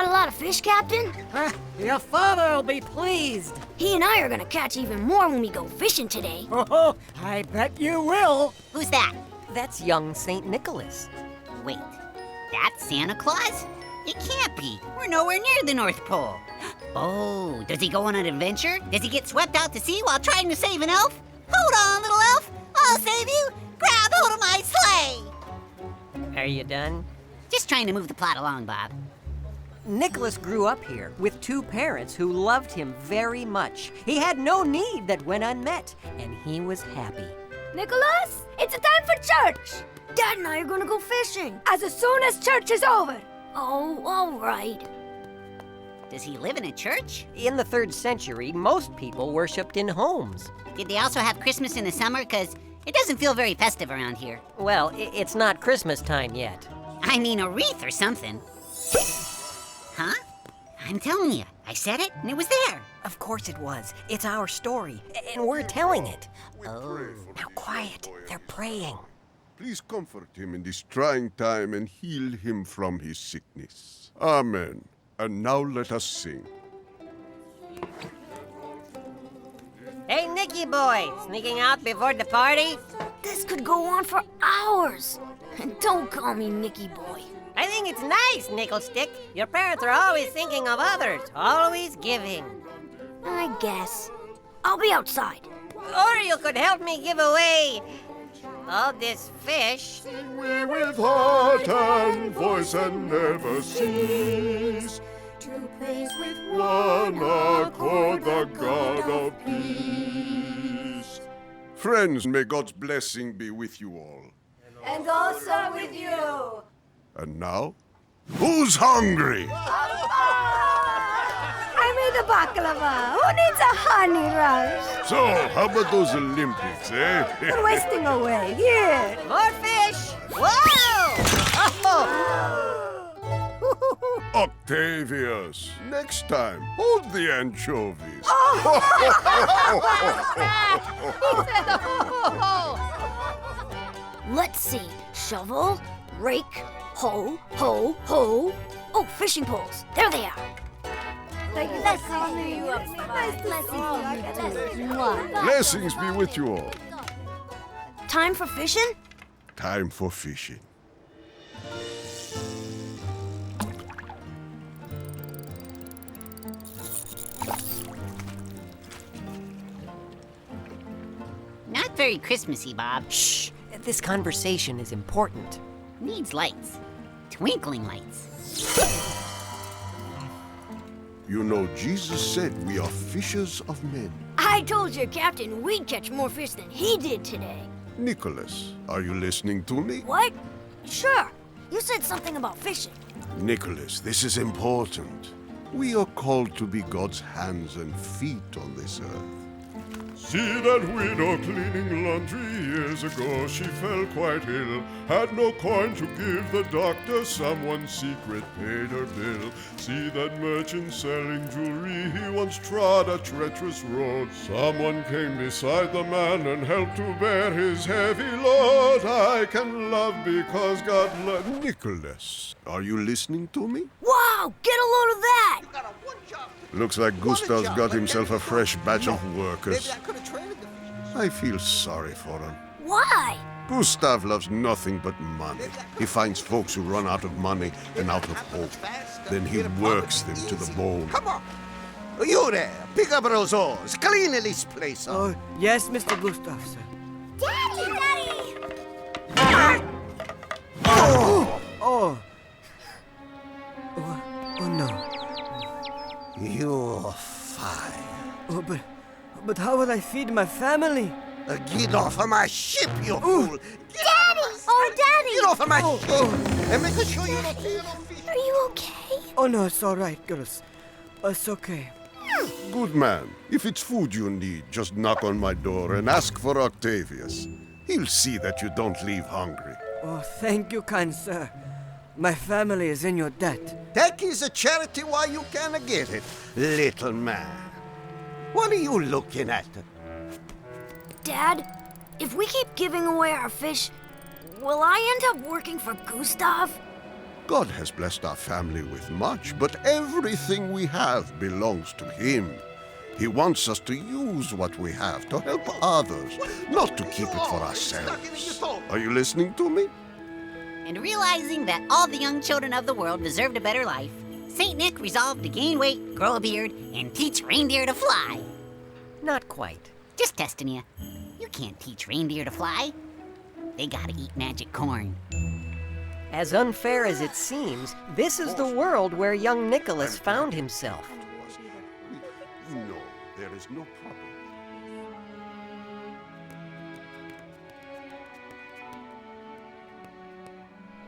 Got a lot of fish, Captain? Your father will be pleased. He and I are gonna catch even more when we go fishing today. Oh, I bet you will. Who's that? That's young St. Nicholas. Wait, that's Santa Claus? It can't be. We're nowhere near the North Pole. Oh, does he go on an adventure? Does he get swept out to sea while trying to save an elf? Hold on, little elf. I'll save you. Grab hold of my sleigh. Are you done? Just trying to move the plot along, Bob. Nicholas grew up here with two parents who loved him very much. He had no need that went unmet, and he was happy. Nicholas, it's a time for church. Dad and I are gonna go fishing as soon as church is over. Oh, all right. Does he live in a church? In the 3rd century, most people worshipped in homes. Did they also have Christmas in the summer? Because it doesn't feel very festive around here. Well, it's not Christmas time yet. I mean a wreath or something. Huh? I'm telling you, I said it and it was there. Of course it was. It's our story, and we're telling it. Oh. Now quiet, they're praying. Please comfort him in this trying time and heal him from his sickness. Amen. And now let us sing. Hey, Nicky boy, sneaking out before the party? This could go on for hours. And don't call me Nicky Boy. I think it's nice, Nickelstick. Your parents are always thinking of others, always giving. I guess. I'll be outside. Or you could help me give away all this fish. We with heart and voice and never cease To praise with one accord the God of peace. Friends, may God's blessing be with you all. And also with you. And now, who's hungry? I made a baklava. Who needs a honey rush? So, how about those Olympics, eh? We're wasting away. Here. More fish! Whoa! Oh! Octavius, next time, hold the anchovies. Let's see. Shovel, rake, hoe, hoe, hoe. Oh, fishing poles. There they are. Blessings be with you all. Time for fishing? Time for fishing. Not very Christmassy, Bob. Shh! This conversation is important. Needs lights. Twinkling lights. You know, Jesus said we are fishers of men. I told you, Captain, we'd catch more fish than he did today. Nicholas, are you listening to me? What? Sure. You said something about fishing. Nicholas, this is important. We are called to be God's hands and feet on this earth. See that widow cleaning laundry years ago. She fell quite ill, had no coin to give the doctor. Someone secret paid her bill. See that merchant selling jewelry. He once trod a treacherous road. Someone came beside the man and helped to bear his heavy load. I can love because God loved. Nicholas, are you listening to me? Wow, get a load of that! Looks like Gustav's got himself a fresh batch of workers. I feel sorry for him. Why? Gustav loves nothing but money. He finds folks who run out of money and out of hope. Then he works them to the bone. Come on. You there, pick up those oars. Clean this place up. Oh, yes, Mr. Gustav, sir. Daddy! Oh! Oh, oh no. You're fine. Oh, but how will I feed my family? Get off of my ship, you fool. Daddy! Oh, Daddy! Get off of my ship. And make sure you don't feel no fish. Are you okay? Oh no, it's all right, girls. It's okay. Good man. If it's food you need, just knock on my door and ask for Octavius. He'll see that you don't leave hungry. Oh, thank you, kind sir. My family is in your debt. Take is a charity while you can get it, little man. What are you looking at? Dad, if we keep giving away our fish, will I end up working for Gustav? God has blessed our family with much, but everything we have belongs to Him. He wants us to use what we have to help others, not to keep it for ourselves. Are you listening to me? And realizing that all the young children of the world deserved a better life, Saint Nick resolved to gain weight, grow a beard, and teach reindeer to fly. Not quite. Just testing you. You can't teach reindeer to fly. They gotta eat magic corn. As unfair as it seems, this is the world where young Nicholas found himself. No, there is no problem.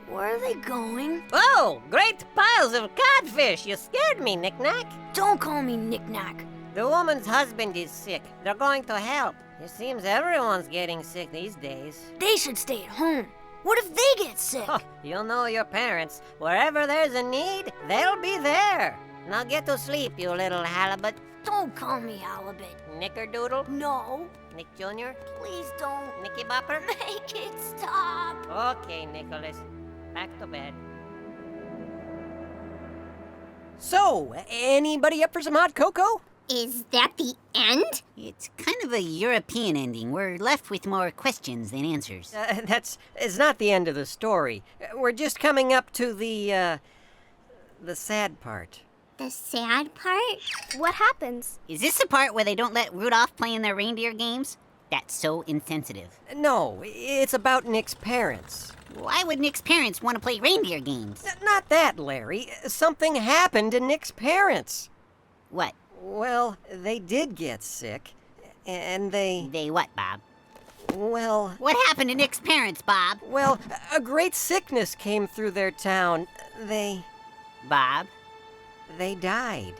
Where are they going? Oh, great piles of codfish! You scared me, Knick-Knack. Don't call me Knick-Knack. The woman's husband is sick. They're going to help. It seems everyone's getting sick these days. They should stay at home. What if they get sick? Oh, you'll know your parents. Wherever there's a need, they'll be there. Now get to sleep, you little halibut. Don't call me Halibut. Nickerdoodle? No, Nick Jr.? please don't. Nicky Bopper? Make it stop. Okay, Nicholas. Back to bed. So, anybody up for some hot cocoa? Is that the end? It's kind of a European ending. We're left with more questions than answers. It's not the end of the story. We're just coming up to the sad part. The sad part? What happens? Is this the part where they don't let Rudolph play in their reindeer games? That's so insensitive. No, it's about Nick's parents. Why would Nick's parents want to play reindeer games? Not that, Larry. Something happened to Nick's parents. What? Well, they did get sick, and they... They what, Bob? Well... What happened to Nick's parents, Bob? Well, a great sickness came through their town. Bob? They died.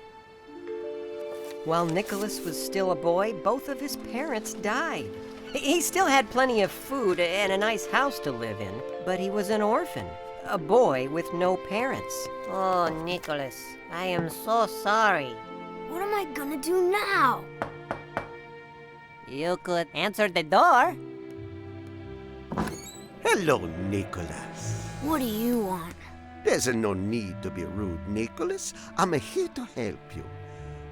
While Nicholas was still a boy, both of his parents died. He still had plenty of food and a nice house to live in, but he was an orphan, a boy with no parents. Oh, Nicholas, I am so sorry. What am I gonna do now? You could answer the door. Hello, Nicholas. What do you want? There's no need to be rude, Nicholas. I'm here to help you.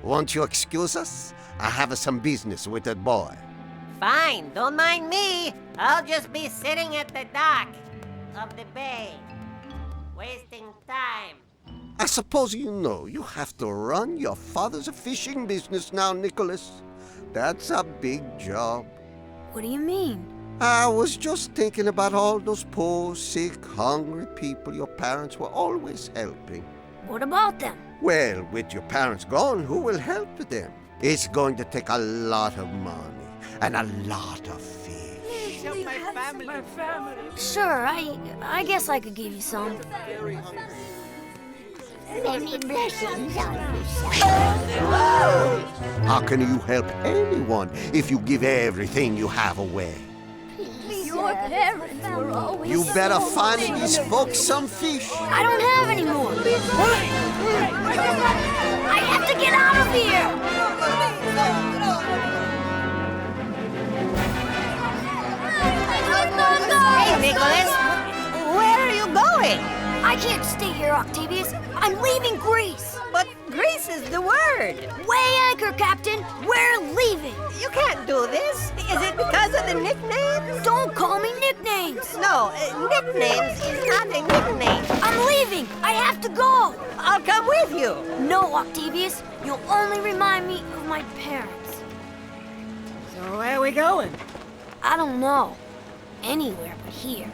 Won't you excuse us? I have some business with that boy. Fine, don't mind me. I'll just be sitting at the dock of the bay, wasting time. I suppose you know you have to run your father's fishing business now, Nicholas. That's a big job. What do you mean? I was just thinking about all those poor, sick, hungry people your parents were always helping. What about them? Well, with your parents gone, who will help them? It's going to take a lot of money and a lot of fish. Sure, I guess I could give you some. Many blessings on you, How can you help anyone if you give everything you have away? Your parents were always You better find these folks some fish. I don't have any more. I have to get out of here. Hey, Nicholas, where are you going? I can't stay here, Octavius. I'm leaving Greece. But Greece is the word. Weigh anchor, Captain. We're leaving. You can't do this. Is it because of the nicknames? Don't call me nicknames. No, nicknames is not a nickname. I'm leaving. I have to go. I'll come with you. No, Octavius. You'll only remind me of my parents. So where are we going? I don't know. Anywhere but here.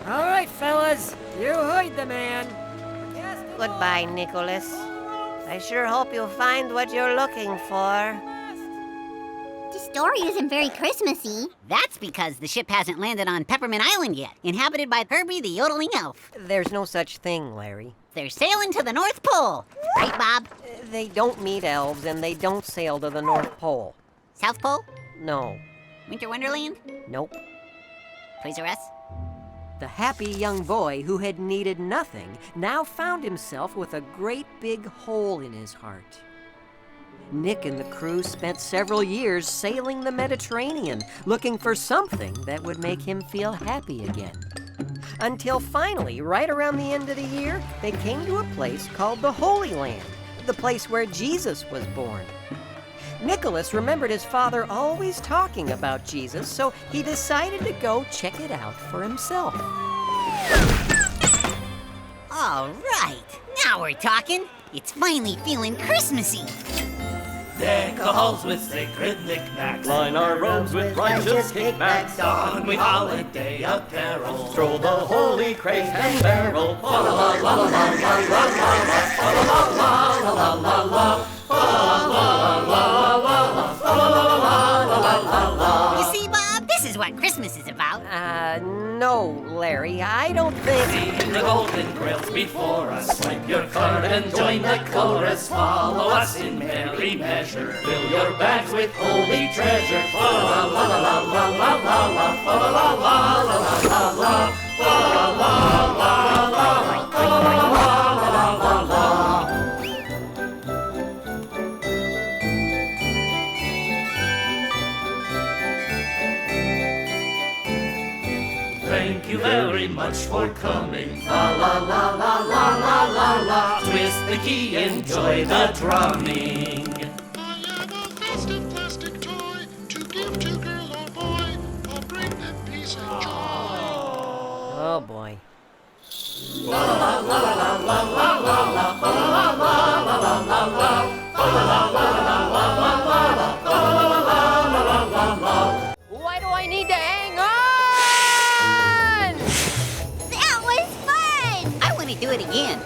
All right, fellas. You heard the man. Goodbye, Nicholas. I sure hope you find what you're looking for. The story isn't very Christmassy. That's because the ship hasn't landed on Peppermint Island yet, inhabited by Herbie the yodeling elf. There's no such thing, Larry. They're sailing to the North Pole. Right, Bob? They don't meet elves, and they don't sail to the North Pole. South Pole? No. Winter Wonderland? Nope. Toys R Us? The happy young boy who had needed nothing now found himself with a great big hole in his heart. Nick and the crew spent several years sailing the Mediterranean, looking for something that would make him feel happy again. until finally, right around the end of the year, they came to a place called the Holy Land, the place where Jesus was born. Nicholas remembered his father always talking about Jesus, so he decided to go check it out for himself. All right, now we're talking. It's finally feeling Christmassy. Deck the halls with sacred knickknacks. Line our robes with righteous kickbacks. Don we holiday apparel. Stroll the holy crate and barrel. La la la la la la la la la la la la. You see, Bob, this is what Christmas is about. No, Larry, I don't think... See the golden grails before us. Swipe your card and join the chorus. Follow us in merry measure. Fill your bags with holy treasure. La la la la la la la la la. La la la la la la la. La la la la la la la. Thank you very much for coming. La la la la la la la la. Twist the key, enjoy the drumming. I have a festive plastic toy to give to girl or boy. I'll bring them peace and joy. Oh, boy. La la la la la la la la la. La la la la la la la. La la la la la la la la. La la la la la la. Why do I need to hang on? That was fun! I want to do it again.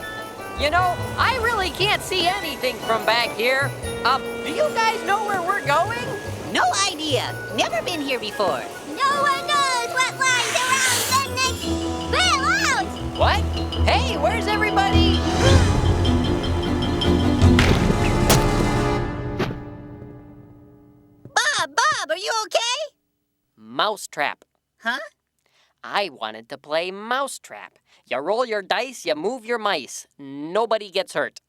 You know, I really can't see anything from back here. Do you guys know where we're going? No idea. Never been here before. No one knows what lies around the next. Bail out! What? Hey, where's everybody? Bob, are you okay? Mousetrap. Huh? I wanted to play mousetrap. You roll your dice, you move your mice. Nobody gets hurt.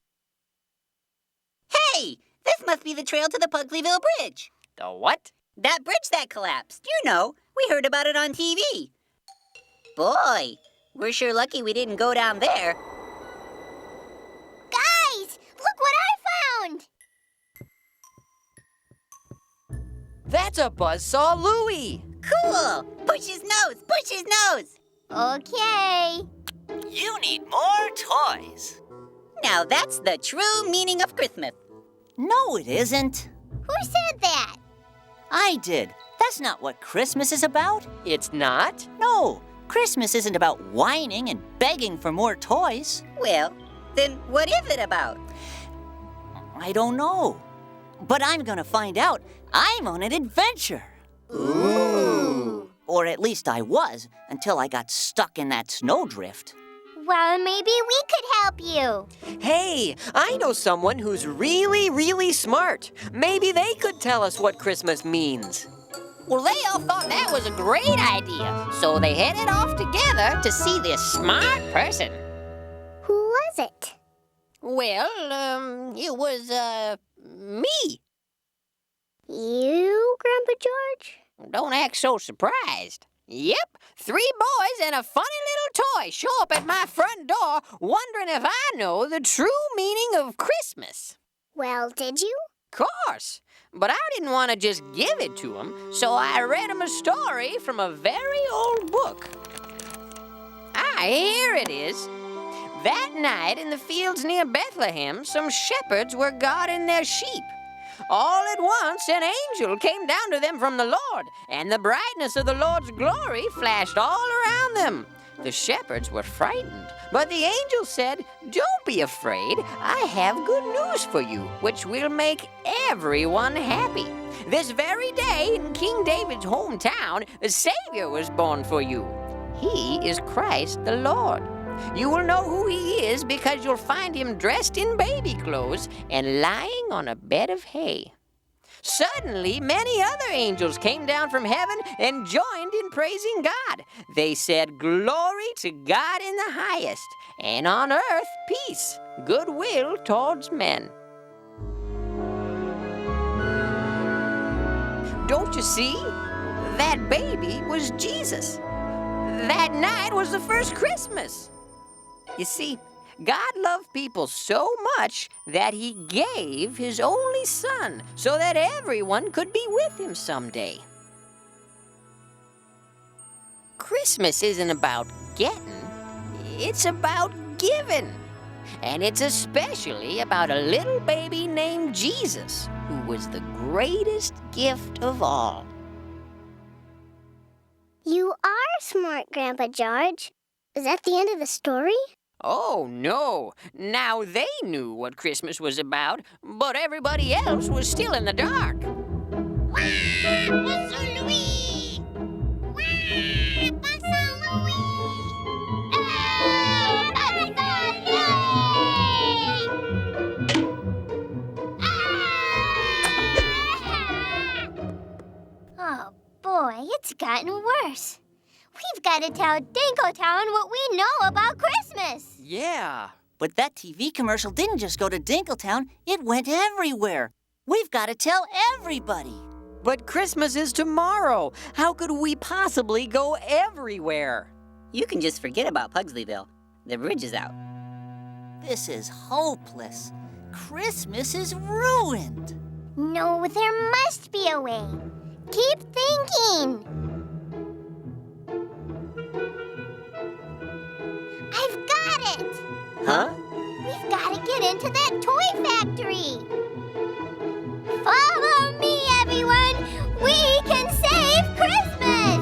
Hey, this must be the trail to the Pugsleyville Bridge. The what? That bridge that collapsed. You know, we heard about it on TV. Boy, we're sure lucky we didn't go down there. Guys, look what I found! That's a buzzsaw Louie. Cool. Push his nose, push his nose. Okay. You need more toys. Now that's the true meaning of Christmas. No, it isn't. Who said that? I did. That's not what Christmas is about. It's not? No, Christmas isn't about whining and begging for more toys. Well, then what is it about? I don't know. But I'm gonna find out. I'm on an adventure. Ooh. Or at least I was, until I got stuck in that snowdrift. Well, maybe we could help you. Hey, I know someone who's really, really smart. Maybe they could tell us what Christmas means. Well, they all thought that was a great idea, so they headed off together to see this smart person. Who was it? Well, it was, me. You, Grandpa George? Don't act so surprised. Yep, 3 boys and a funny little toy show up at my front door wondering if I know the true meaning of Christmas. Well, did you? Course, but I didn't want to just give it to them, so I read them a story from a very old book. Here it is. That night in the fields near Bethlehem, some shepherds were guarding their sheep. All at once, an angel came down to them from the Lord, and the brightness of the Lord's glory flashed all around them. The shepherds were frightened, but the angel said, "Don't be afraid. I have good news for you, which will make everyone happy. This very day in King David's hometown, a Savior was born for you. He is Christ the Lord. You will know who he is because you'll find him dressed in baby clothes and lying on a bed of hay." Suddenly, many other angels came down from heaven and joined in praising God. They said, "Glory to God in the highest, and on earth peace, goodwill towards men." Don't you see? That baby was Jesus. that night was the first Christmas. You see, God loved people so much that he gave his only son so that everyone could be with him someday. Christmas isn't about getting, it's about giving. And it's especially about a little baby named Jesus, who was the greatest gift of all. You are smart, Grandpa George. Is that the end of the story? Oh, no. Now they knew what Christmas was about, but everybody else was still in the dark. Oh, boy, it's gotten worse. We've got to tell Dinkletown what we know about Christmas. Yeah, but that TV commercial didn't just go to Dinkletown, it went everywhere. We've got to tell everybody. But Christmas is tomorrow. How could we possibly go everywhere? You can just forget about Pugsleyville. The bridge is out. This is hopeless. Christmas is ruined. No, there must be a way. Keep thinking. I've got it! Huh? We've got to get into that toy factory! Follow me, everyone! We can save Christmas!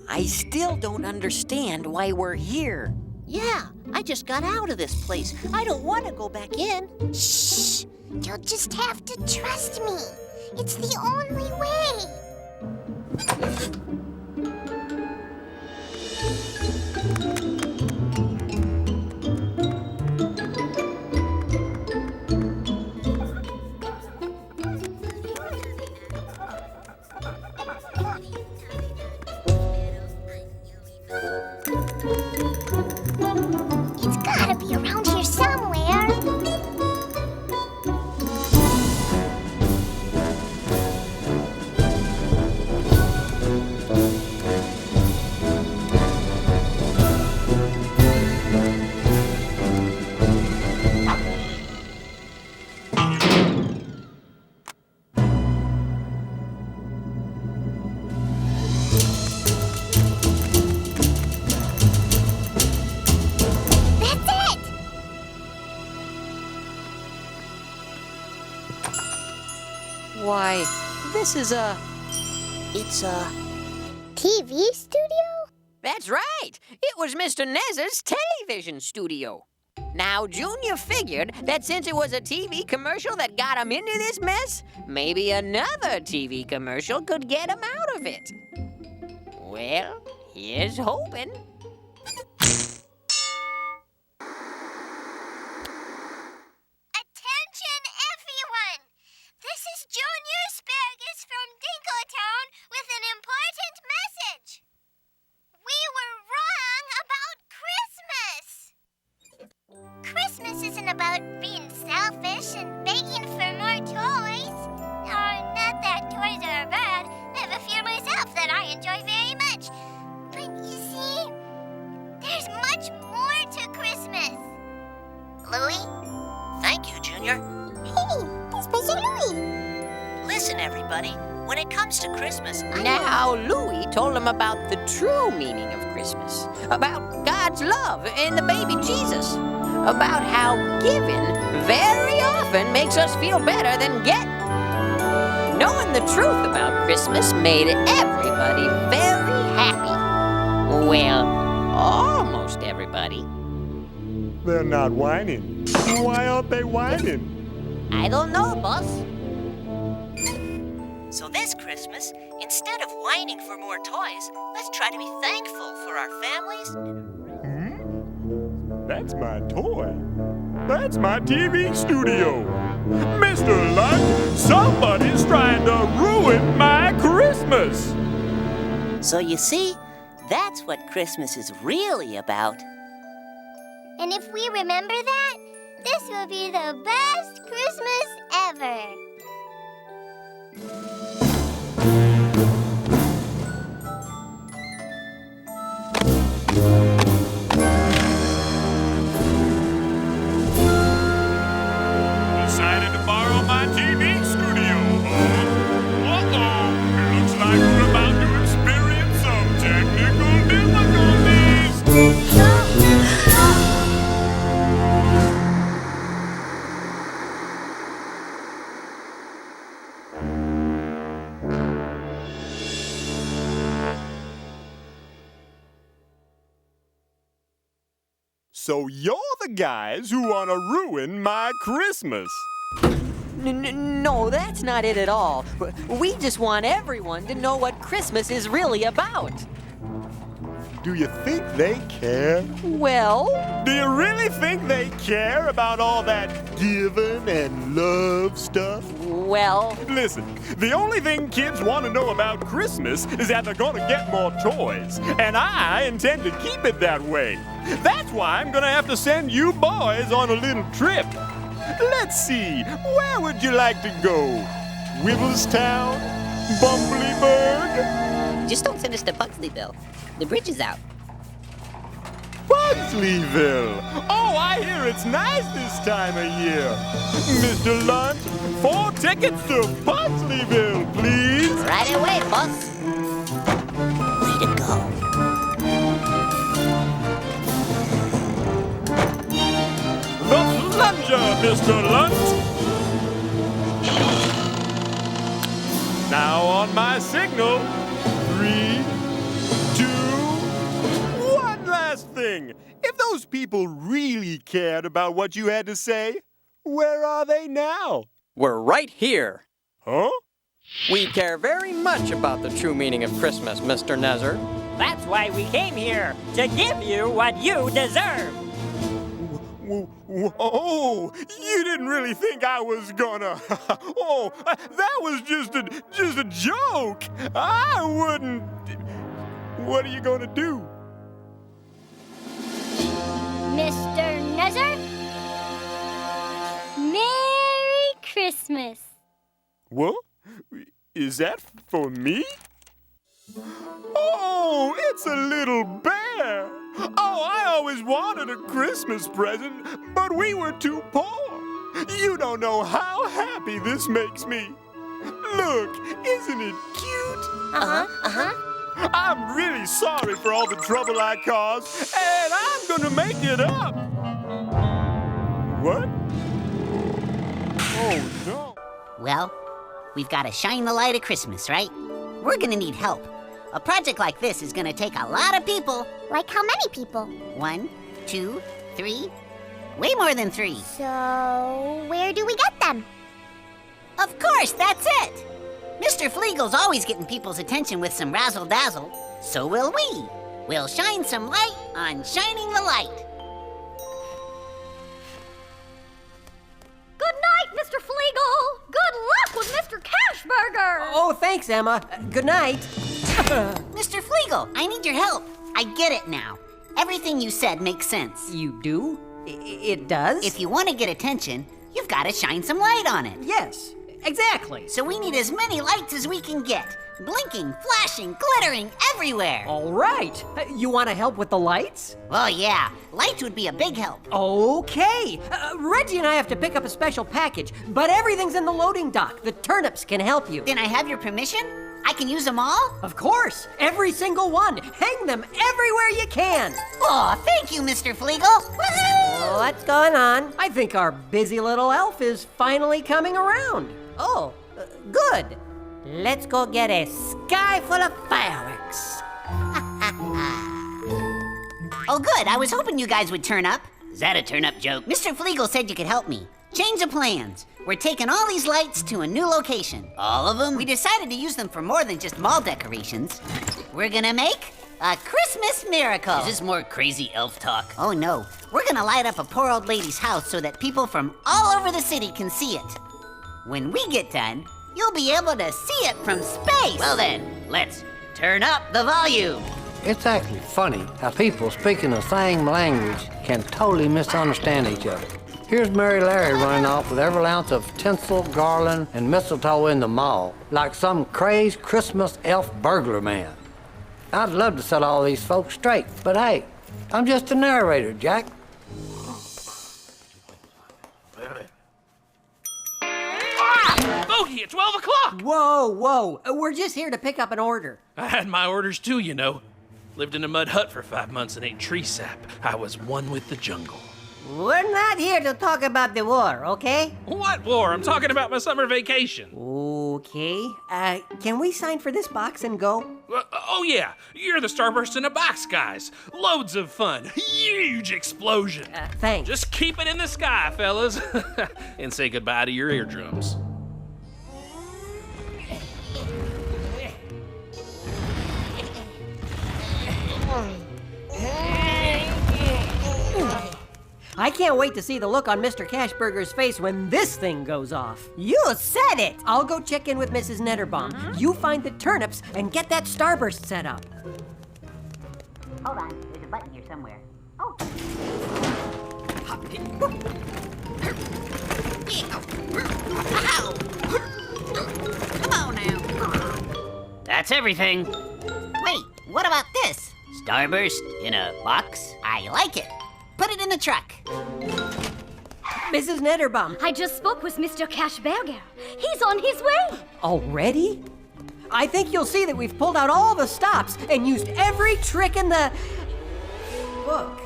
I still don't understand why we're here. Yeah, I just got out of this place. I don't want to go back in. Shh! You'll just have to trust me. It's the only way. It's gotta be around here somewhere. Why, this is it's a TV studio? That's right. It was Mr. Nez's television studio. Now, Junior figured that since it was a TV commercial that got him into this mess, maybe another TV commercial could get him out of it. Well, here's hoping. Attention, everyone! This is Junior Asparagus from Dinkletown with an important message. We were wrong about Christmas. Christmas isn't about being selfish and begging for more toys. Not that toys are bad. I have a few myself that I enjoy very much. But you see, there's much more to Christmas. Louie? Thank you, Junior. Hey, this was Louie. Listen, everybody. When it comes to Christmas, Now, Louie told him about the true meaning of Christmas, about God's love in the baby Jesus, about how giving very often makes us feel better than getting. Knowing the truth about Christmas made everybody very happy. Well, almost everybody. They're not whining. Why aren't they whining? I don't know, boss. So this Christmas, instead of whining for more toys, let's try to be thankful for our families. That's my toy. That's my TV studio. Mr. Luck, somebody's trying to ruin my Christmas. So you see, that's what Christmas is really about. And if we remember that, this will be the best Christmas ever. Decided to borrow my TV studio, huh? Uh-oh, it looks like we're about to experience some technical difficulties. So you're the guys who want to ruin my Christmas. No, that's not it at all. We just want everyone to know what Christmas is really about. Do you think they care? Well, Do you really think they care about all that giving and love stuff? well, Listen, the only thing kids want to know about Christmas is that they're going to get more toys. And I intend to keep it that way. That's why I'm going to have to send you boys on a little trip. Let's see, where would you like to go? Wibblestown? Bumbleberg? Just don't send us to Pugsleyville. The bridge is out. Pugsleyville! Oh, I hear it's nice this time of year. Mr. Lunt, 4 tickets to Pugsleyville, please. Right away, boss. Way to go. The plunger, Mr. Lunt. Now on my signal, 3, 2, 1 last thing. If those people really cared about what you had to say, where are they now? We're right here. Huh? We care very much about the true meaning of Christmas, Mr. Nezzer. That's why we came here, to give you what you deserve. Oh, you didn't really think I was gonna. Oh, that was just a joke. I wouldn't. What are you gonna do? Mr. Nezzer? Merry Christmas. What? Is that for me? Oh, it's a little bear. Oh, I always wanted a Christmas present, but we were too poor. You don't know how happy this makes me. Look, isn't it cute? I'm really sorry for all the trouble I caused, and I'm gonna make it up. What? Oh, no. Well, we've got to shine the light of Christmas, right? We're gonna need help. A project like this is gonna take a lot of people. Like how many people? 1, 2, 3. Way more than 3. So, where do we get them? Of course, that's it. Mr. Fleagle's always getting people's attention with some razzle-dazzle. So will we. We'll shine some light on shining the light. Good night, Mr. Fleagle. Good luck with Mr. Cashburger. oh, thanks, Emma. Good night. Mr. Fleagle, I need your help. I get it now. Everything you said makes sense. You do? It does? If you want to get attention, you've got to shine some light on it. Yes, exactly. So we need as many lights as we can get. Blinking, flashing, glittering everywhere. All right. You want to help with the lights? Oh, yeah. Lights would be a big help. Okay. Reggie and I have to pick up a special package, but everything's in the loading dock. The turnips can help you. Then I have your permission? I can use them all? Of course. Every single one. Hang them everywhere you can. Oh, thank you, Mr. Fleagle. Woohoo! What's going on? I think our busy little elf is finally coming around. Oh, good. Let's go get a sky full of fireworks. Oh, good. I was hoping you guys would turn up. Is that a turn-up joke? Mr. Fleagle said you could help me. Change of plans. We're taking all these lights to a new location. All of them? We decided to use them for more than just mall decorations. We're gonna make a Christmas miracle. Is this more crazy elf talk? Oh, no. We're gonna light up a poor old lady's house so that people from all over the city can see it. When we get done, you'll be able to see it from space. Well then, let's turn up the volume. It's actually funny how people speaking the same language can totally misunderstand each other. Here's Mary Larry running off with every ounce of tinsel, garland, and mistletoe in the mall, like some crazed Christmas elf burglar man. I'd love to set all these folks straight, but hey, I'm just a narrator, Jack. Bogey, at 12 o'clock! Whoa. We're just here to pick up an order. I had my orders too, you know. Lived in a mud hut for 5 months and ate tree sap. I was one with the jungle. We're not here to talk about the war, okay? What war? I'm talking about my summer vacation. Okay. Can we sign for this box and go? Oh yeah, you're the Starburst in a Box guys. Loads of fun. Huge explosion. Thanks. Just keep it in the sky, fellas. And say goodbye to your eardrums. I can't wait to see the look on Mr. Cashburger's face when this thing goes off. You said it! I'll go check in with Mrs. Netterbaum. You find the turnips and get that starburst set up. Hold on, there's a button here somewhere. Oh. Come on now. That's everything. Wait, what about this? Starburst in a box? I like it. Put it in the truck. Mrs. Netterbaum. I just spoke with Mr. Cashburger. He's on his way. Already? I think you'll see that we've pulled out all the stops and used every trick in the book.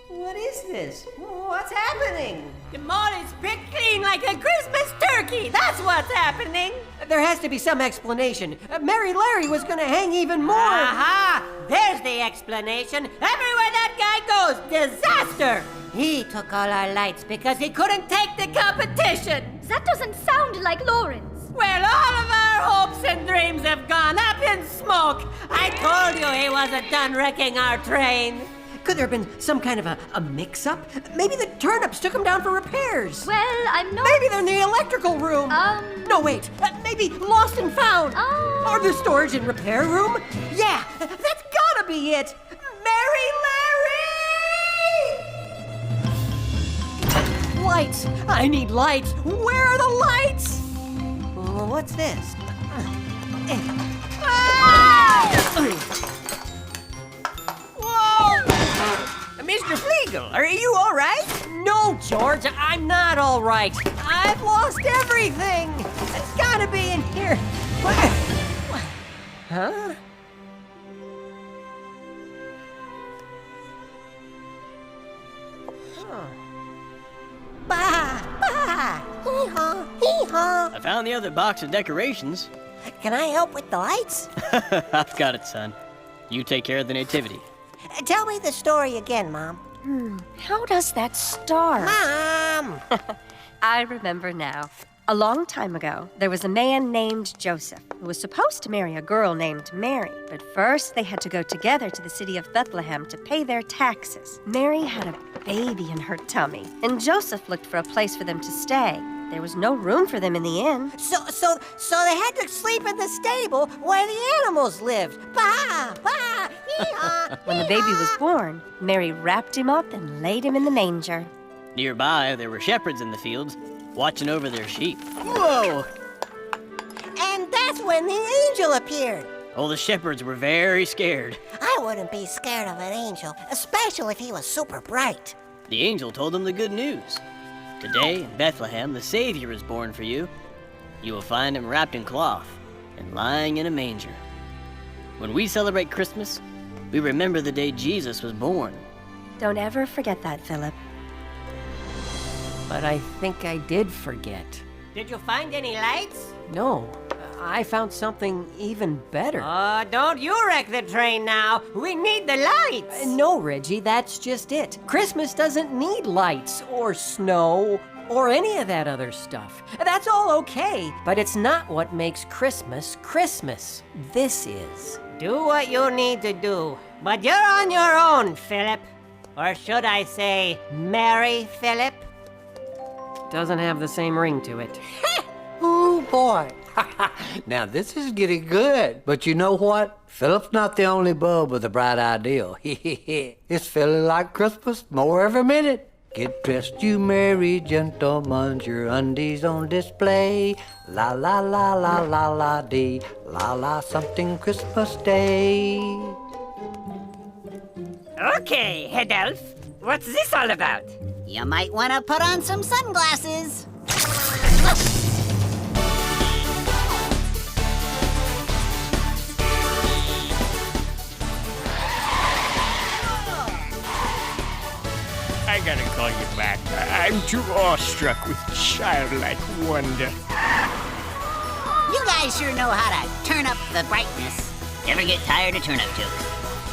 What is this? What's happening? The mall is picked clean like a Christmas turkey. That's what's happening. There has to be some explanation. Mary Larry was going to hang even more. Aha! There's the explanation. Everywhere that guy goes, disaster. He took all our lights because he couldn't take the competition. That doesn't sound like Lawrence. Well, all of our hopes and dreams have gone up in smoke. I told you he wasn't done wrecking our train. Could there have been some kind of a mix-up? Maybe the turnips took him down for repairs. Well, I'm not... Maybe they're in the electrical room. No, wait. Maybe lost and found. Or the storage and repair room. Yeah, that's gotta be it. Mary Larry! Lights. I need lights. Where are the lights? What's this? Mr. Fleagle, are you all right? No, George, I'm not all right. I've lost everything. It's gotta be in here. Huh? Hee-haw, hee-haw. I found the other box of decorations. Can I help with the lights? I've got it, son. You take care of the nativity. Tell me the story again, Mom. How does that start? Mom! I remember now. A long time ago, there was a man named Joseph who was supposed to marry a girl named Mary. But first, they had to go together to the city of Bethlehem to pay their taxes. Mary had a baby in her tummy, and Joseph looked for a place for them to stay. There was no room for them in the inn. So they had to sleep in the stable where the animals lived. Bah, bah, hee-haw. When the baby was born, Mary wrapped him up and laid him in the manger. Nearby, there were shepherds in the fields, watching over their sheep. Whoa! And that's when the angel appeared. Oh, the shepherds were very scared. I wouldn't be scared of an angel, especially if he was super bright. The angel told them the good news. Today, in Bethlehem, the Savior is born for you. You will find him wrapped in cloth and lying in a manger. When we celebrate Christmas, we remember the day Jesus was born. Don't ever forget that, Philip. But I think I did forget. Did you find any lights? No, I found something even better. Don't you wreck the train now. We need the lights. No, Reggie, that's just it. Christmas doesn't need lights or snow or any of that other stuff. That's all okay, but it's not what makes Christmas Christmas. This is. Do what you need to do, but you're on your own, Philip. Or should I say, Mary Philip? Doesn't have the same ring to it. Oh, boy. Now, this is getting good. But you know what? Philip's not the only bub with a bright idea. It's feeling like Christmas more every minute. Get dressed, you merry gentlemen, your undies on display. La la la la la la dee, la la something Christmas Day. Okay, head elf. What's this all about? You might want to put on some sunglasses. I gotta call you back. I'm too awestruck with childlike wonder. You guys sure know how to turn up the brightness. Ever get tired of turn-up jokes?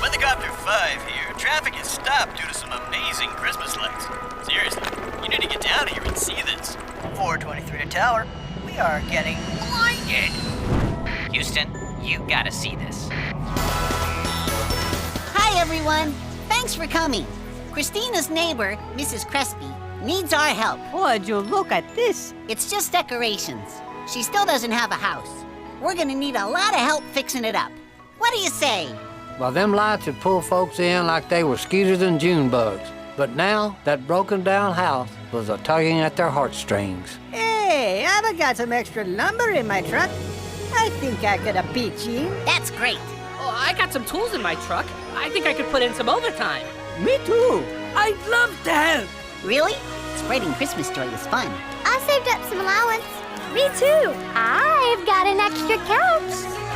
Weathercopter 5 here. Traffic is stopped due to some amazing Christmas lights. Seriously, you need to get down here and see this. 423 to Tower. We are getting blinded. Houston, you gotta see this. Hi, everyone. Thanks for coming. Christina's neighbor, Mrs. Crespi, needs our help. Would you look at this? It's just decorations. She still doesn't have a house. We're gonna need a lot of help fixing it up. What do you say? Well, them lights would pull folks in like they were skeeters and June bugs. But now, that broken down house was a tugging at their heartstrings. Hey, I've got some extra lumber in my truck. I think I could have beat you. That's great. Oh, I got some tools in my truck. I think I could put in some overtime. Me too. I'd love to help. Really? Spreading Christmas joy is fun. I saved up some allowance. Me too. I've got an extra couch.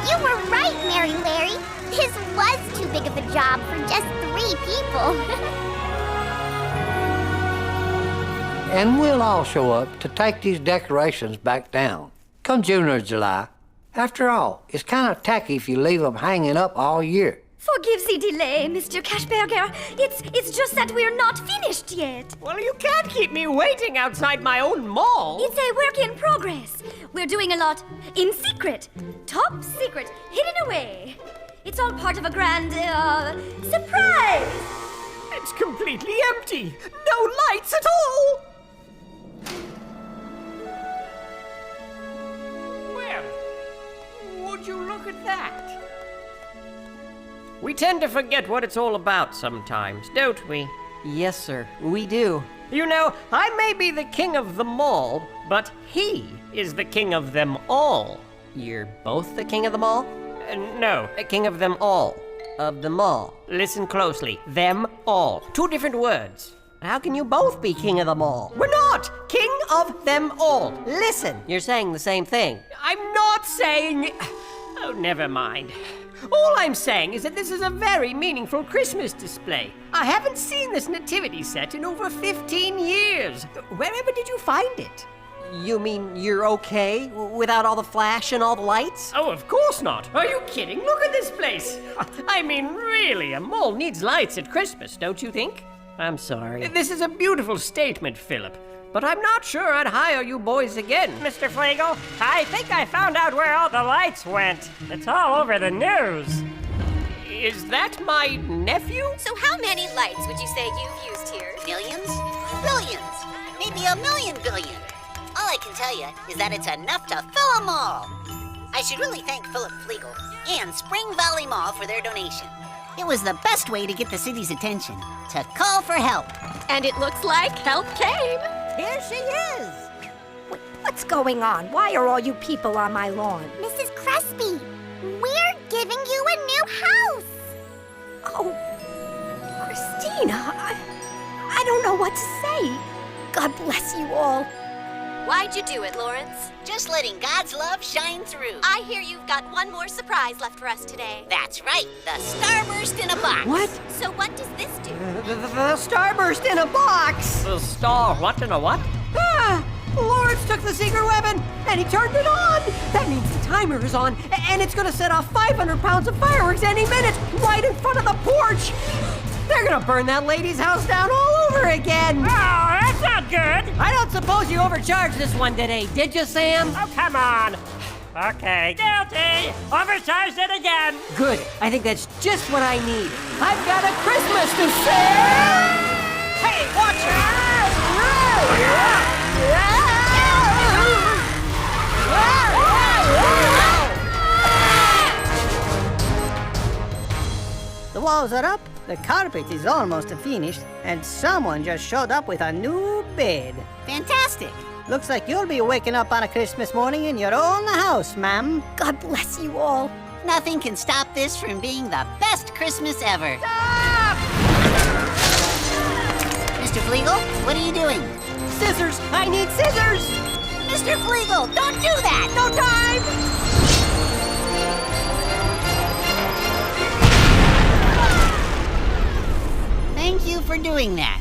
You were right, Mary Larry. This was too big of a job for just 3 people. And we'll all show up to take these decorations back down. Come June or July. After all, it's kind of tacky if you leave them hanging up all year. Forgive the delay, Mr. Cashberger. It's just that we're not finished yet. Well, you can't keep me waiting outside my own mall. It's a work in progress. We're doing a lot in secret. Top secret, hidden away. It's all part of a grand, surprise. It's completely empty. No lights at all. Well, would you look at that? We tend to forget what it's all about sometimes, don't we? Yes, sir, we do. You know, I may be the king of them all, but he is the king of them all. You're both the king of them all? No, The king of them all. Of them all. listen closely. Them all. 2 different words. How can you both be king of them all? We're not king of them all. Listen. You're saying the same thing. I'm not saying... Oh, never mind. All I'm saying is that this is a very meaningful Christmas display. I haven't seen this nativity set in over 15 years. Wherever did you find it? You mean you're okay without all the flash and all the lights? Oh, of course not. Are you kidding? Look at this place. I mean, really, a mall needs lights at Christmas, don't you think? I'm sorry. This is a beautiful statement, Philip. But I'm not sure I'd hire you boys again. Mr. Flegel, I think I found out where all the lights went. It's all over the news. Is that my nephew? So how many lights would you say you've used here? Millions? Billions? Maybe a million billion. All I can tell you is that it's enough to fill a mall. I should really thank Philip Flegel and Spring Valley Mall for their donation. It was the best way to get the city's attention, to call for help. And it looks like help came. Here she is. What's going on? Why are all you people on my lawn? Mrs. Crespi, we're giving you a new house. Oh, Christina, I don't know what to say. God bless you all. Why'd you do it, Lawrence? Just letting God's love shine through. I hear you've got one more surprise left for us today. That's right, the starburst in a box. What? So what does this do? The starburst in a box! The star what in a what? Ah! Lawrence took the secret weapon and he turned it on! That means the timer is on and it's gonna set off 500 pounds of fireworks any minute right in front of the porch! They're gonna burn that lady's house down all over again! Oh, that's not good! I don't suppose you overcharged this one today, did you, Sam? Oh, come on! Okay, guilty! Overcharged it again! Good, I think that's just what I need. I've got a Christmas to save! Hey, watch it! The walls are up, the carpet is almost finished, and someone just showed up with a new bed. Fantastic! Looks like you'll be waking up on a Christmas morning in your own house, ma'am. God bless you all. Nothing can stop this from being the best Christmas ever. Stop! Mr. Fleagle, what are you doing? Scissors! I need scissors! Mr. Fleagle, don't do that! No time! Thank you for doing that.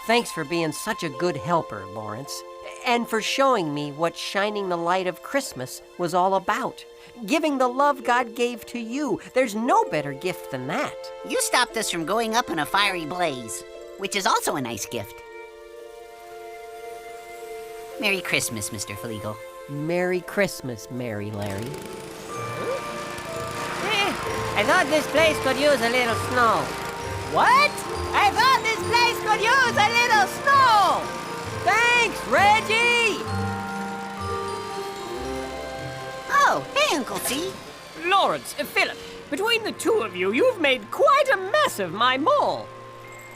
Thanks for being such a good helper, Lawrence. And for showing me what shining the light of Christmas was all about. Giving the love God gave to you. There's no better gift than that. You stopped us from going up in a fiery blaze, which is also a nice gift. Merry Christmas, Mr. Fleagle. Merry Christmas, Mary Larry. I thought this place could use a little snow. What? I thought this place could use a little snow! Thanks, Reggie! Oh, hey, Uncle T. Lawrence, Philip, between the two of you, you've made quite a mess of my mall.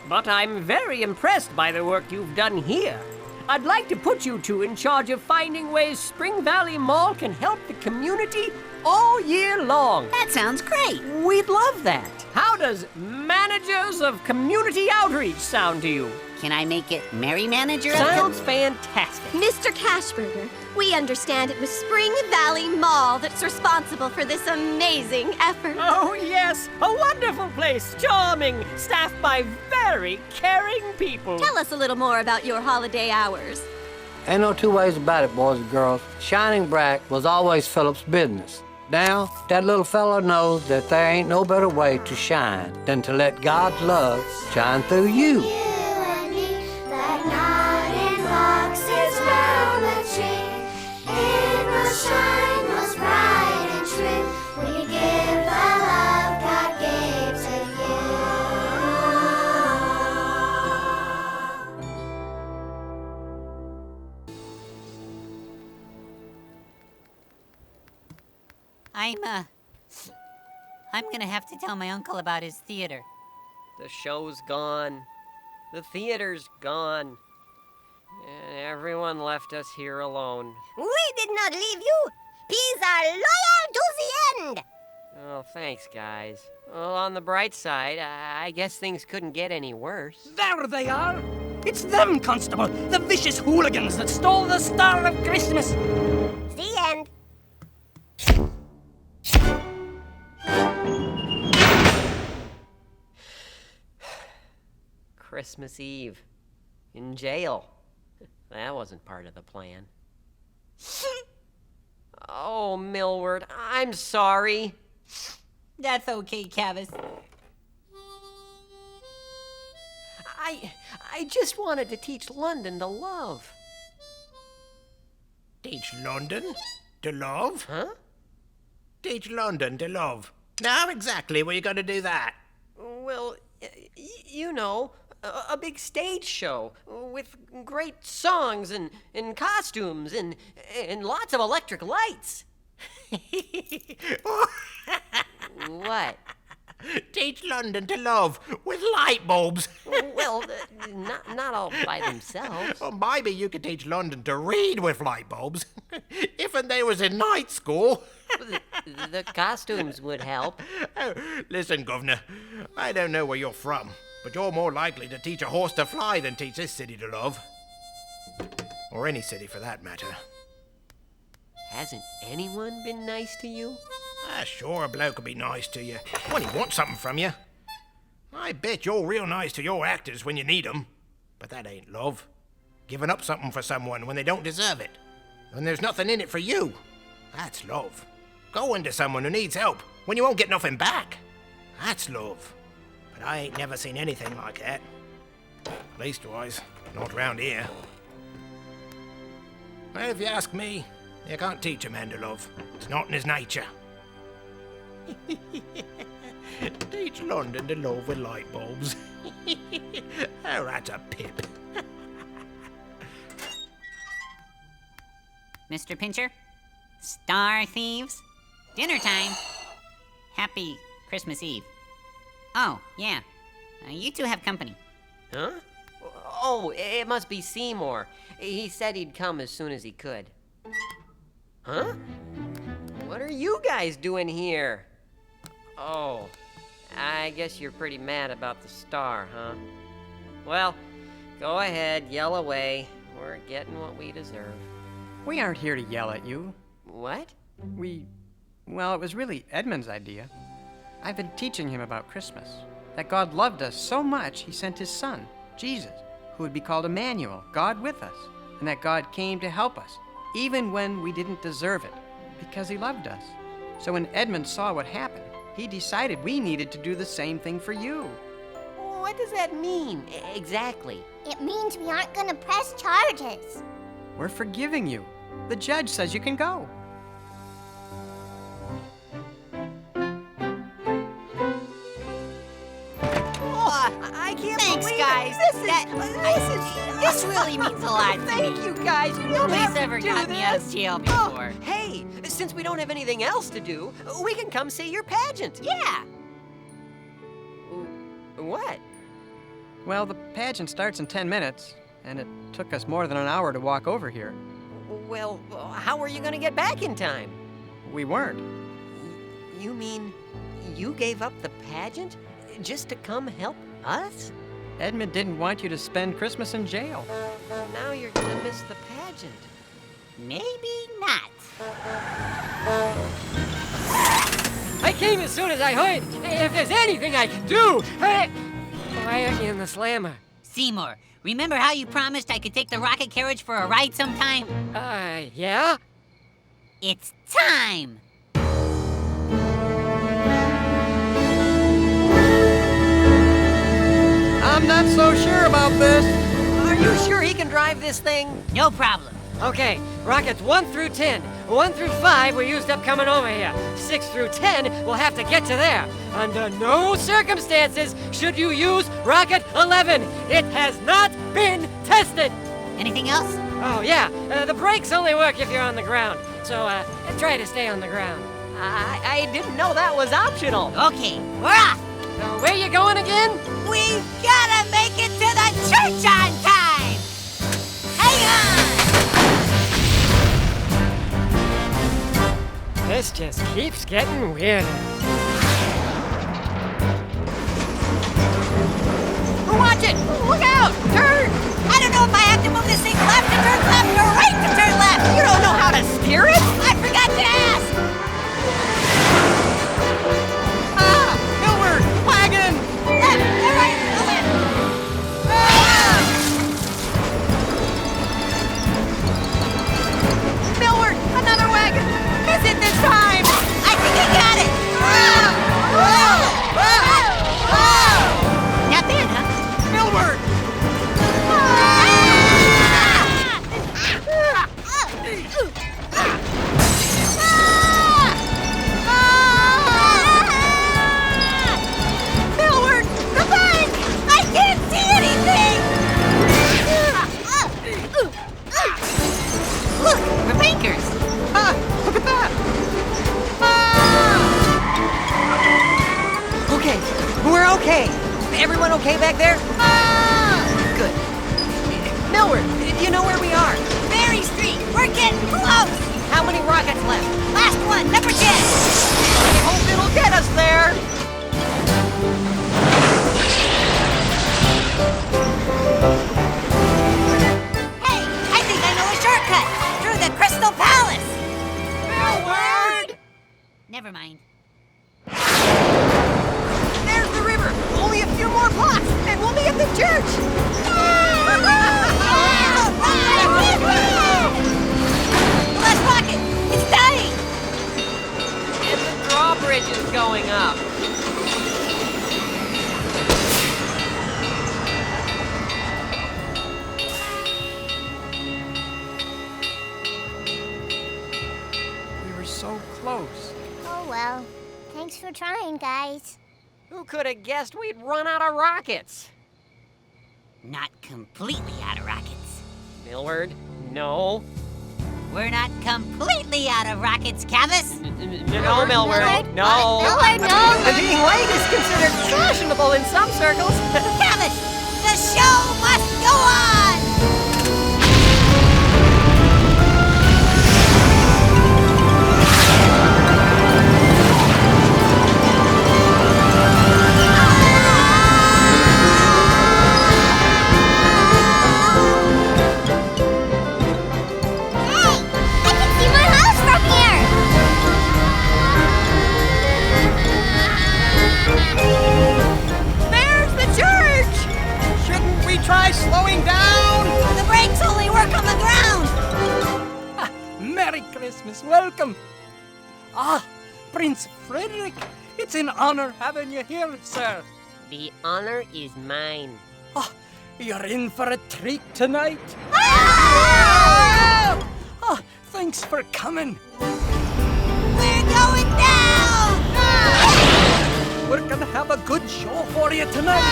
But I'm very impressed by the work you've done here. I'd like to put you two in charge of finding ways Spring Valley Mall can help the community all year long. That sounds great. We'd love that. How does managers of community outreach sound to you? Can I make it Merry Manager? Sounds fantastic. Mr. Cashburger, we understand it was Spring Valley Mall that's responsible for this amazing effort. Oh, yes, a wonderful place, charming, staffed by very caring people. Tell us a little more about your holiday hours. Ain't no two ways about it, boys and girls. Shining bright was always Philip's business. Now, that little fella knows that there ain't no better way to shine than to let God's love shine through you. I'm gonna have to tell my uncle about his theater. The show's gone. The theater's gone. And everyone left us here alone. We did not leave you. Peas are loyal to the end. Oh, thanks, guys. Well, on the bright side, I guess things couldn't get any worse. There they are! It's them, Constable! The vicious hooligans that stole the Star of Christmas! The end. Christmas Eve. In jail. That wasn't part of the plan. Oh, Millward, I'm sorry. That's okay, Cavis. I just wanted to teach London to love. Teach London to love? Huh? Teach London to love. Now, how exactly were you going to do that? Well, you know, a big stage show with great songs and costumes and lots of electric lights. What? Teach London to love with light bulbs. Well, not all by themselves. Well, maybe you could teach London to read with light bulbs. If they was in night school. The costumes would help. Oh, listen, Governor, I don't know where you're from, but you're more likely to teach a horse to fly than teach this city to love. Or any city for that matter. Hasn't anyone been nice to you? Sure, a bloke will be nice to you when he wants something from you. I bet you're real nice to your actors when you need 'em. But that ain't love. Giving up something for someone when they don't deserve it. When there's nothing in it for you. That's love. Going to someone who needs help when you won't get nothing back. That's love. But I ain't never seen anything like that. Leastwise, not round here. Well, if you ask me, you can't teach a man to love. It's not in his nature. Teach London to love with light bulbs. Oh, that's a pip. Mr. Pincher? Star thieves? Dinner time. Happy Christmas Eve. Oh, yeah. You two have company. Huh? Oh, it must be Seymour. He said he'd come as soon as he could. Huh? What are you guys doing here? Oh, I guess you're pretty mad about the star, huh? Well, go ahead, yell away. We're getting what we deserve. We aren't here to yell at you. What? Well, it was really Edmund's idea. I've been teaching him about Christmas. That God loved us so much, he sent his son, Jesus, who would be called Emmanuel, God with us. And that God came to help us, even when we didn't deserve it, because he loved us. So when Edmund saw what happened, he decided we needed to do the same thing for you. What does that mean, exactly? It means we aren't gonna press charges. We're forgiving you. The judge says you can go. I can't Thanks, believe guys. it. This really means a lot to me. Thank you, guys. You don't Nobody's have to ever do got me out of this. jail before. Oh, hey, since we don't have anything else to do, we can come see your pageant. Yeah. What? Well, the pageant starts in 10 minutes, and it took us more than an hour to walk over here. Well, how are you going to get back in time? We weren't. You mean you gave up the pageant just to come help us? Edmund didn't want you to spend Christmas in jail. Now you're going to miss the pageant. Maybe not. I came as soon as I heard. If there's anything I can do, why aren't you in the slammer? Seymour, remember how you promised I could take the rocket carriage for a ride sometime? Yeah? It's time! I'm not so sure about this. Are you sure he can drive this thing? No problem. Okay, rockets 1 through 10. 1 through 5 we used up coming over here. 6 through 10 we'll have to get to there. Under no circumstances should you use rocket 11. It has not been tested. Anything else? Oh, yeah. The brakes only work if you're on the ground. So, try to stay on the ground. I didn't know that was optional. Okay, we're off. Where you going again? We've gotta make it to the church on time! Hang on! This just keeps getting weirder. Watch it! Look out! Turn! I don't know if I have to move this thing left to turn left or right to turn left! You don't know how to steer it? I forgot to ask! Milward! Wagon! Left! All right! The left! Milward, another wagon! Is it this time? I think I got it! Not bad, huh? Milward! Milward! The bank! I can't see anything! Look, we're bankers! Look at that! Okay, we're okay. Everyone okay back there? Good. Milward, do you know where we are? Berry Street! We're getting close! How many rockets left? Last one, number 10! I hope it'll get us there. Hey, I think I know a shortcut! Through the Crystal Palace! Milward! Never mind. There's the river. Only a few more blocks, and we'll be at the church. The last rocket! It's dying! And the drawbridge is going up. We were so close. Oh well. Thanks for trying, guys. Who could have guessed we'd run out of rockets? Not completely out of rockets. Milward, no. We're We're not completely out of rockets, Cavus. No, Millward. No. Being late is considered fashionable in some circles. Cavus, the show must go on! There's the church! Shouldn't we try slowing down? The brakes only work on the ground! Merry Christmas, welcome. Ah, Prince Frederick, it's an honor having you here, sir. The honor is mine. Ah, you're in for a treat tonight. Thanks for coming. We're going down! We're gonna have a good show for you tonight.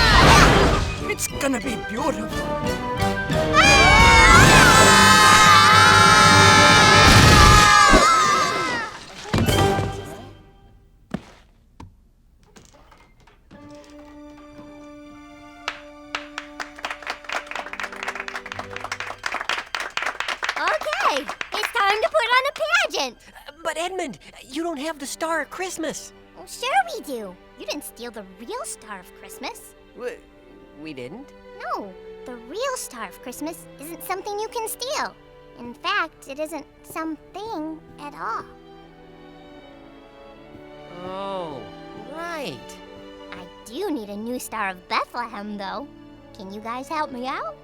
It's gonna be beautiful. Okay, it's time to put on a pageant. But Edmund, you don't have the Star of Christmas. Well, sure we do. You didn't steal the real Star of Christmas. We didn't? No, the real Star of Christmas isn't something you can steal. In fact, it isn't something at all. Oh, right. I do need a new Star of Bethlehem, though. Can you guys help me out?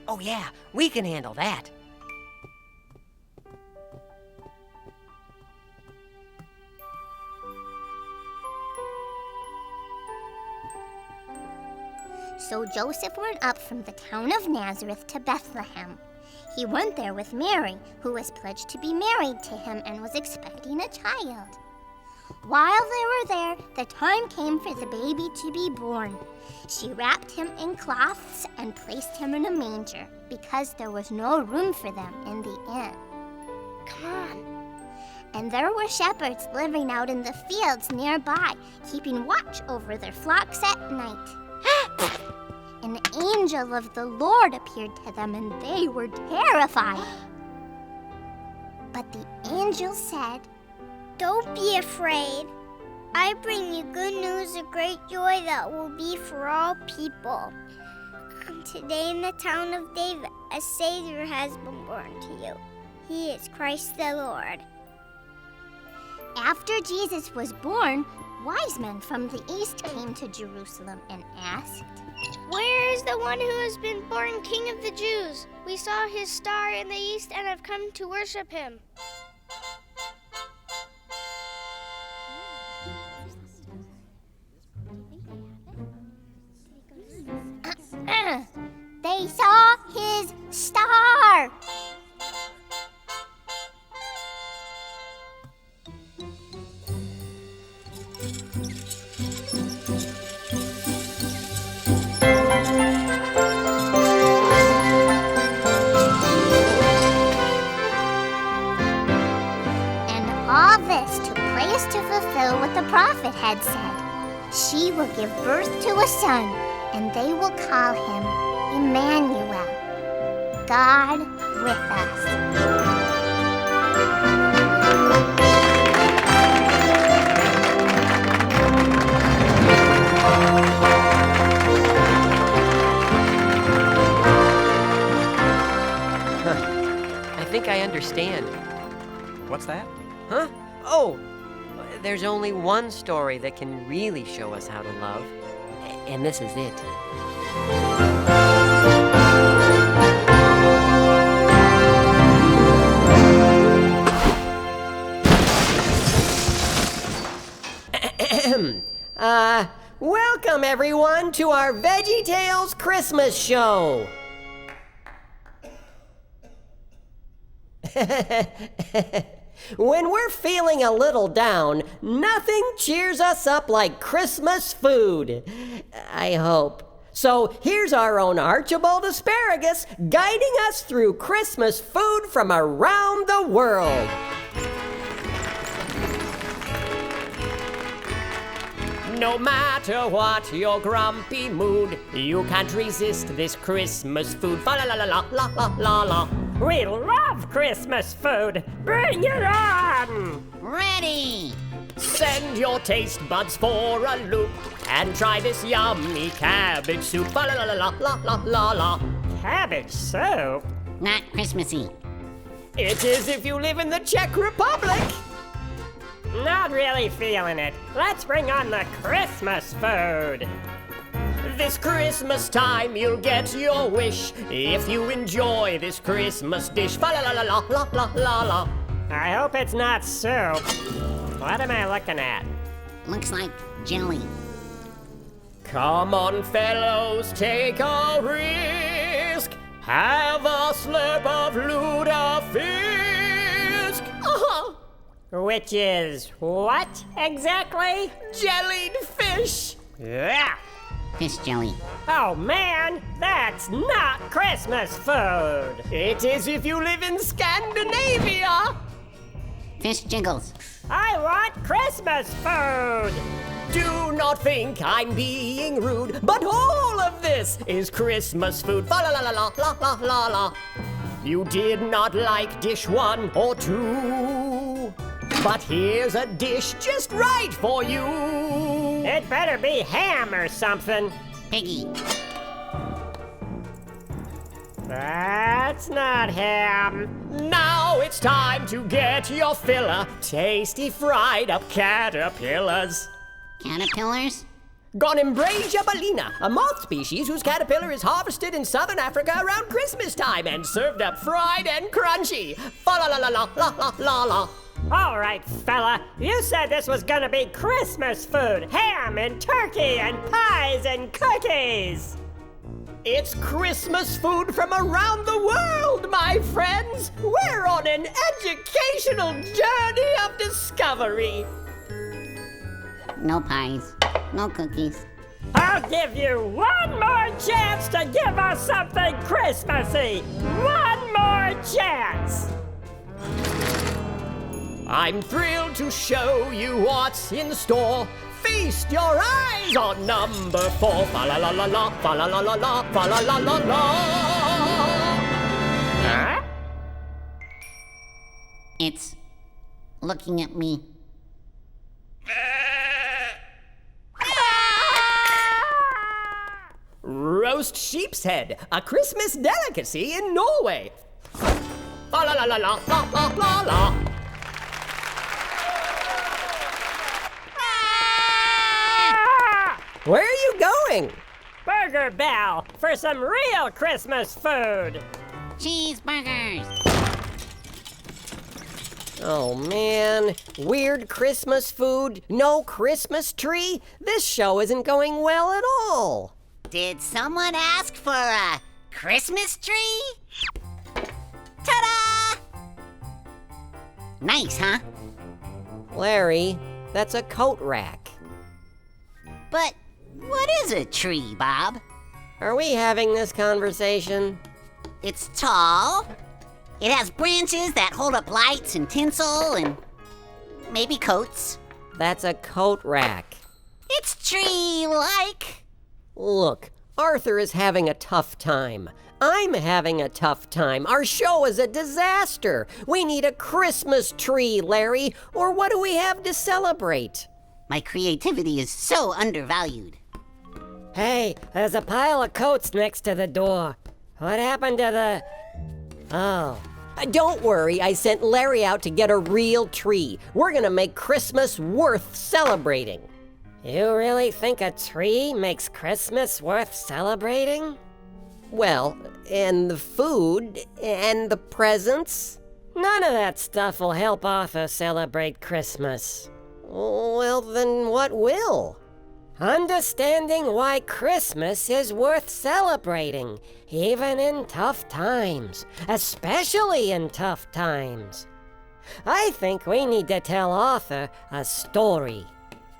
Oh, yeah, we can handle that. So Joseph went up from the town of Nazareth to Bethlehem. He went there with Mary, who was pledged to be married to him and was expecting a child. While they were there, the time came for the baby to be born. She wrapped him in cloths and placed him in a manger because there was no room for them in the inn. Come on. And there were shepherds living out in the fields nearby, keeping watch over their flocks at night. An angel of the Lord appeared to them, and they were terrified. But the angel said, "Don't be afraid. I bring you good news of great joy that will be for all people. Today in the town of David, a Savior has been born to you. He is Christ the Lord." After Jesus was born, wise men from the east came to Jerusalem and asked, "Where is the one who has been born King of the Jews? We saw his star in the east and have come to worship him." They saw his star. And all this took place to fulfill what the prophet had said. She will give birth to a son, and they will call him Emmanuel, God with us. I think I understand. What's that? Huh? Oh, there's only one story that can really show us how to love, and this is it. Welcome everyone to our VeggieTales Christmas show. When we're feeling a little down, nothing cheers us up like Christmas food. I hope. So here's our own Archibald Asparagus guiding us through Christmas food from around the world. No matter what your grumpy mood, you can't resist this Christmas food. Fa la la la la la la la la. We love Christmas food. Bring it on! Ready! Send your taste buds for a loop and try this yummy cabbage soup. Fa la la la la la la la la. Cabbage soup? Not Christmassy. It is if you live in the Czech Republic. Not really feeling it. Let's bring on the Christmas food. This Christmas time you'll get your wish if you enjoy this Christmas dish. Fa la la la la la la la la. I hope it's not soup. What am I looking at? Looks like jelly. Come on, fellows, take a risk. Have a slurp of lutefisk. Which is what exactly? Jellied fish. Yeah. Fish jelly. Oh man, that's not Christmas food. It is if you live in Scandinavia. Fish jiggles. I want Christmas food. Do not think I'm being rude, but all of this is Christmas food. Fa la la la la la la la la. You did not like dish 1 or 2, but here's a dish just right for you. It better be ham or something. Piggy. That's not ham. Now it's time to get your filler. Tasty fried up caterpillars. Caterpillars? Gonimbrasia balina, a moth species whose caterpillar is harvested in southern Africa around Christmas time and served up fried and crunchy. Fa la la la la la la la la. All right, fella, you said this was gonna be Christmas food. Ham and turkey and pies and cookies. It's Christmas food from around the world, my friends. We're on an educational journey of discovery. No pies, no cookies. I'll give you one more chance to give us something Christmassy. One more chance. I'm thrilled to show you what's in store. Feast your eyes on number 4. Fa la la la la, fa la la la la, fa la la la la. Huh? It's looking at me. Roast sheep's head, a Christmas delicacy in Norway. Fa la la la la la la la la. Where are you going? Burger Bell for some real Christmas food. Cheeseburgers. Oh man, weird Christmas food, no Christmas tree? This show isn't going well at all. Did someone ask for a Christmas tree? Ta-da! Nice, huh? Larry, that's a coat rack. But what is a tree, Bob? Are we having this conversation? It's tall. It has branches that hold up lights and tinsel and maybe coats. That's a coat rack. It's tree-like. Look, Arthur is having a tough time. I'm having a tough time. Our show is a disaster. We need a Christmas tree, Larry, or what do we have to celebrate? My creativity is so undervalued. Hey, there's a pile of coats next to the door. What happened to the... Oh. Don't worry, I sent Larry out to get a real tree. We're gonna make Christmas worth celebrating. You really think a tree makes Christmas worth celebrating? Well, and the food, and the presents. None of that stuff will help Arthur celebrate Christmas. Well, then what will? Understanding why Christmas is worth celebrating, even in tough times, especially in tough times. I think we need to tell Arthur a story.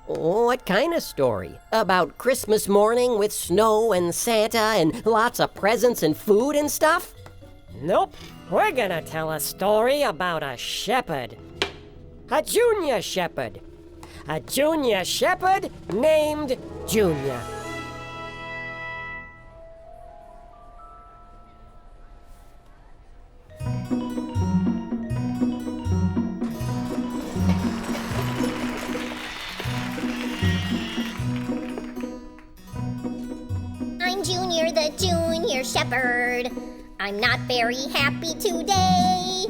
What kind of story? About Christmas morning with snow and Santa and lots of presents and food and stuff? Nope. We're gonna tell a story about a shepherd. A junior shepherd. A junior shepherd named Junior. I'm Junior the Junior Shepherd. I'm not very happy today.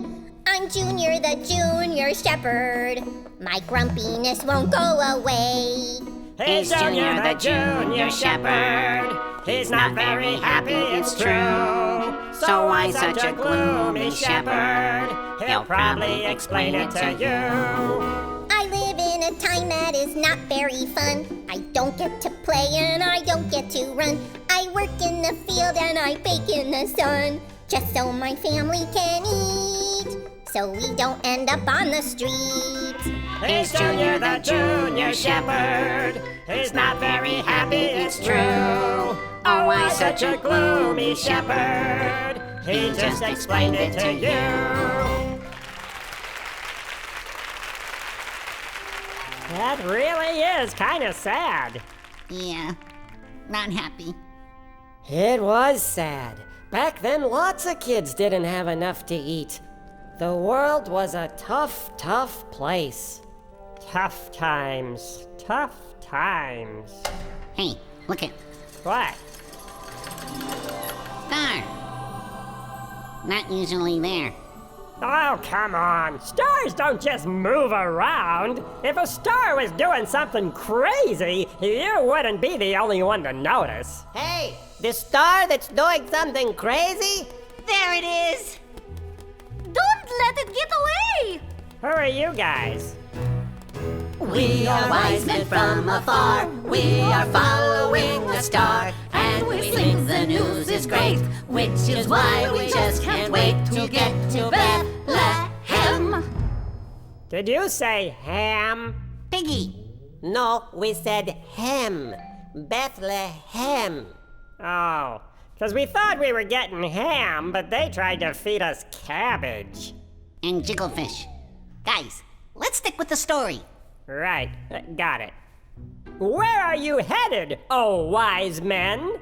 I'm Junior the Junior Shepherd. My grumpiness won't go away. He's Junior the Junior Shepherd. He's not very happy, it's true. So why such a gloomy shepherd? He'll probably explain it to you. I live in a time that is not very fun. I don't get to play and I don't get to run. I work in the field and I bake in the sun, just so my family can eat, so we don't end up on the street. He's Junior the Junior Shepherd. He's not very happy, it's true. Oh, why such a gloomy shepherd? He just explained it to you. That really is kind of sad. Yeah, not happy. It was sad. Back then, lots of kids didn't have enough to eat. The world was a tough, tough place. Tough times. Tough times. Hey, look it. What? Star. Not usually there. Oh, come on. Stars don't just move around. If a star was doing something crazy, you wouldn't be the only one to notice. Hey, the star that's doing something crazy? There it is! Don't let it get away! Who are you guys? We are wise men from afar. We are following the star. And we think the news is great, which is why we just can't wait to get to Bethlehem. Did you say ham? Piggy. No, we said hem. Bethlehem. Oh, because we thought we were getting ham, but they tried to feed us cabbage. And jigglefish. Guys, let's stick with the story. Right, got it. Where are you headed, oh wise men?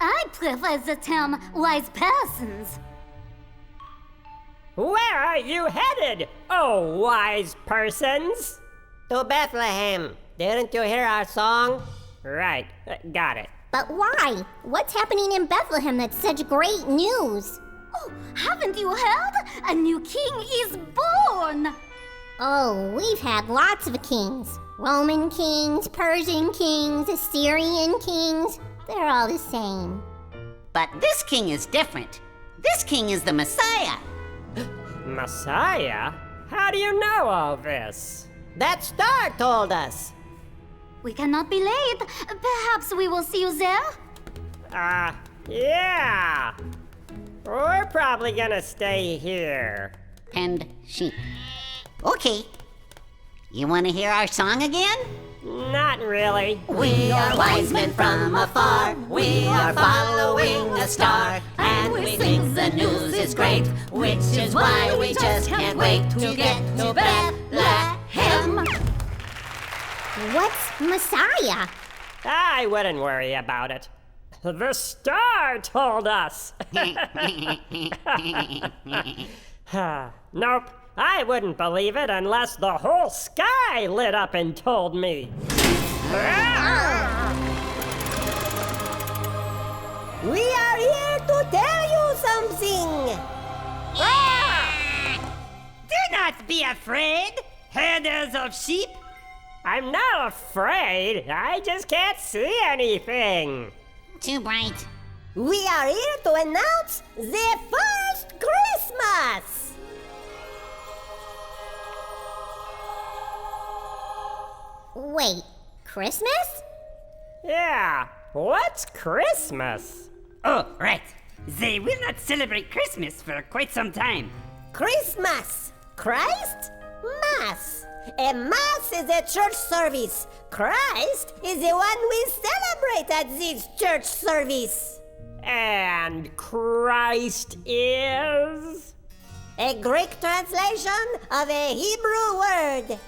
I prefer the term wise persons. Where are you headed, oh wise persons? To Bethlehem. Didn't you hear our song? Right, got it. But why? What's happening in Bethlehem that's such great news? Oh, haven't you heard? A new king is born! Oh, we've had lots of kings. Roman kings, Persian kings, Assyrian kings. They're all the same. But this king is different. This king is the Messiah. Messiah? How do you know all this? That star told us. We cannot be late. Perhaps we will see you there? Yeah. We're probably gonna stay here. Penned sheep. Okay. You want to hear our song again? Not really. We are wise men from afar. We are following the star. And we think the news is great, which is why we just can't wait to get to Bethlehem. What's Messiah? I wouldn't worry about it. The star told us. Nope. I wouldn't believe it unless the whole sky lit up and told me. We are here to tell you something. Do not be afraid, herders of sheep. I'm not afraid. I just can't see anything. Too bright. We are here to announce the first Christmas. Wait, Christmas? Yeah, what's Christmas? Oh, right. They will not celebrate Christmas for quite some time. Christmas. Christ? Mass. A mass is a church service. Christ is the one we celebrate at this church service. And Christ is? A Greek translation of a Hebrew word.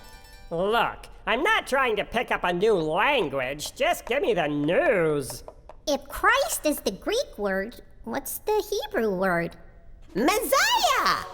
Look, I'm not trying to pick up a new language. Just give me the news. If Christ is the Greek word, what's the Hebrew word? Messiah!